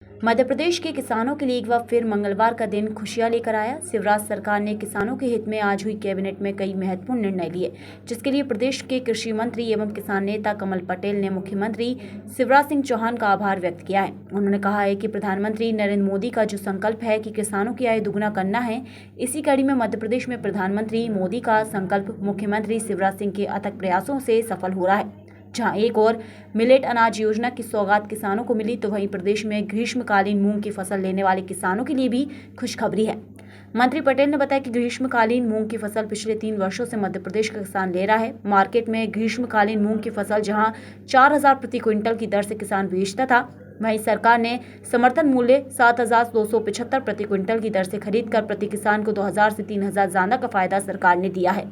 मध्य प्रदेश के किसानों के लिए एक बार फिर मंगलवार का दिन खुशियां लेकर आया। शिवराज सरकार ने किसानों के हित में आज हुई कैबिनेट में कई महत्वपूर्ण निर्णय लिए, जिसके लिए प्रदेश के कृषि मंत्री एवं किसान नेता कमल पटेल ने मुख्यमंत्री शिवराज सिंह चौहान का आभार व्यक्त किया है। उन्होंने कहा है कि प्रधानमंत्री नरेंद्र मोदी का जो संकल्प है कि किसानों की आय दुगुना करना है, इसी कड़ी में मध्य प्रदेश में प्रधानमंत्री मोदी का संकल्प मुख्यमंत्री शिवराज सिंह के अथक प्रयासों से सफल हो रहा है। जहां एक और मिलेट अनाज योजना की सौगात किसानों को मिली, तो वहीं प्रदेश में ग्रीष्मकालीन मूंग की फसल लेने वाले किसानों के लिए भी खुशखबरी है। मंत्री पटेल ने बताया कि ग्रीष्मकालीन मूंग की फसल पिछले 3 वर्षों से मध्य प्रदेश का किसान ले रहा है। मार्केट में ग्रीष्मकालीन मूंग की फसल जहां 4000 प्रति क्विंटल की दर से किसान बेचता था, वहीं सरकार ने समर्थन मूल्य 7275 प्रति क्विंटल की दर से खरीदकर प्रति किसान को 2000 से 3000 ज्यादा का फायदा सरकार ने दिया है।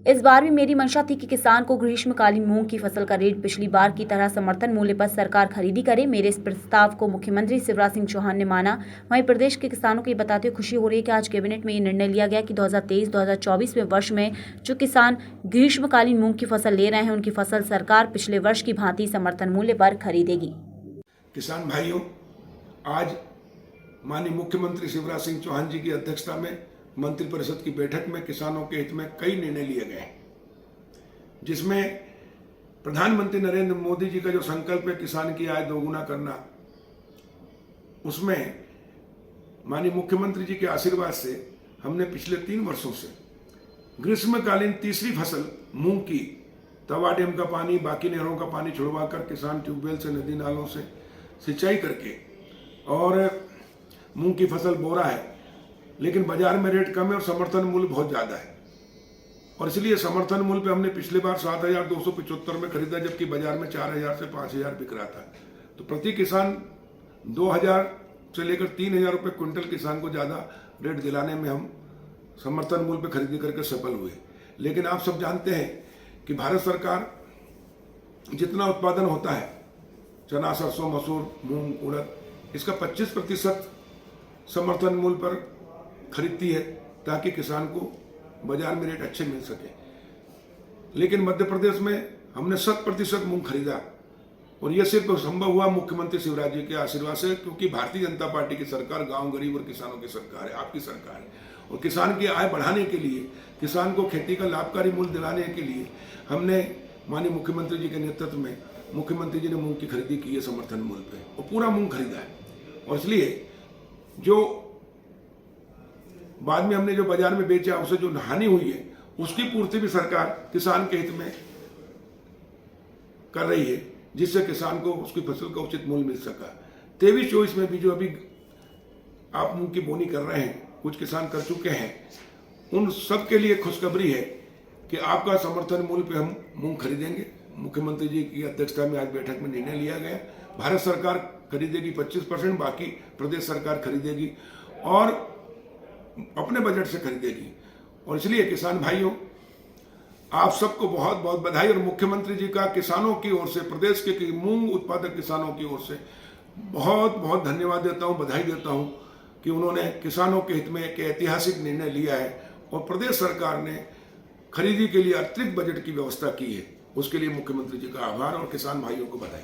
इस बार भी मेरी मंशा थी कि किसान को ग्रीष्मकालीन मूंग की फसल का रेट पिछली बार की तरह समर्थन मूल्य पर सरकार खरीदी करे। मेरे इस प्रस्ताव को मुख्यमंत्री शिवराज सिंह चौहान ने माना। वहीं प्रदेश के किसानों को ये बताते हुए खुशी हो रही है कि आज कैबिनेट में ये निर्णय लिया गया कि 2023-2024 में वर्ष में जो किसान ग्रीष्मकालीन मूंग की फसल ले रहे हैं, उनकी फसल सरकार पिछले वर्ष की भांति समर्थन मूल्य पर खरीदेगी। किसान भाइयों, आज माननीय मुख्यमंत्री शिवराज सिंह चौहान जी की अध्यक्षता में मंत्रिपरिषद की बैठक में किसानों के हित में कई निर्णय लिए गए, जिसमें प्रधानमंत्री नरेंद्र मोदी जी का जो संकल्प है किसान की आय दोगुना करना, उसमें माननीय मुख्यमंत्री जी के आशीर्वाद से हमने पिछले 3 वर्षों से ग्रीष्मकालीन तीसरी फसल मूंग की तवा डैम का पानी, बाकी नहरों का पानी छुड़वाकर किसान ट्यूबवेल से, नदी नालों से सिंचाई करके, और मूंग की फसल बोरा है, लेकिन बाजार में रेट कम है और समर्थन मूल्य बहुत ज़्यादा है, और इसलिए समर्थन मूल्य पे हमने पिछले बार 7275 में खरीदा, जबकि बाजार में 4000 से 5000 बिक रहा था। तो प्रति किसान 2000 से लेकर 3000 रुपये क्विंटल किसान को ज़्यादा रेट दिलाने में हम समर्थन मूल्य पे खरीदी करके सफल हुए। लेकिन आप सब जानते हैं कि भारत सरकार जितना उत्पादन होता है, चना, सरसों, मसूर, मूंग, उड़द, इसका 25% समर्थन मूल्य पर खरीदती है, ताकि किसान को बाजार में रेट अच्छे मिल सके। लेकिन मध्य प्रदेश में हमने 100% मूंग खरीदा, और यह सिर्फ संभव हुआ मुख्यमंत्री शिवराज जी के आशीर्वाद से, क्योंकि भारतीय जनता पार्टी की सरकार गांव गरीब और किसानों की सरकार है, आपकी सरकार है। और किसान की आय बढ़ाने के लिए, किसान को खेती का लाभकारी मूल्य दिलाने के लिए हमने माननीय मुख्यमंत्री जी के नेतृत्व में मुख्यमंत्री जी ने मूंग की खरीदी की है समर्थन मूल्य पे, और पूरा मूंग खरीदा है। और इसलिए जो बाद में हमने जो बाजार में बेचा, उसे जो हानि हुई है, उसकी पूर्ति भी सरकार किसान के हित में कर रही है, जिससे किसान को उसकी फसल का उचित मूल्य मिल सका। 23-24 में भी जो अभी आप मूंग की बोनी कर रहे हैं, कुछ किसान कर चुके हैं, उन सब के लिए खुशखबरी है कि आपका समर्थन मूल्य पे हम मूंग खरीदेंगे। मुख्यमंत्री जी की अध्यक्षता में आज बैठक में निर्णय लिया गया। भारत सरकार खरीदेगी 25%, बाकी प्रदेश सरकार खरीदेगी और अपने बजट से खरीदेगी। और इसलिए किसान भाइयों, आप सबको बहुत बहुत बधाई, और मुख्यमंत्री जी का किसानों की ओर से, प्रदेश के मूंग उत्पादक किसानों की ओर से बहुत बहुत धन्यवाद देता हूं, बधाई देता हूं कि उन्होंने किसानों के हित में एक ऐतिहासिक निर्णय लिया है, और प्रदेश सरकार ने खरीदी के लिए अतिरिक्त बजट की व्यवस्था की है। उसके लिए मुख्यमंत्री जी का आभार और किसान भाइयों को बधाई।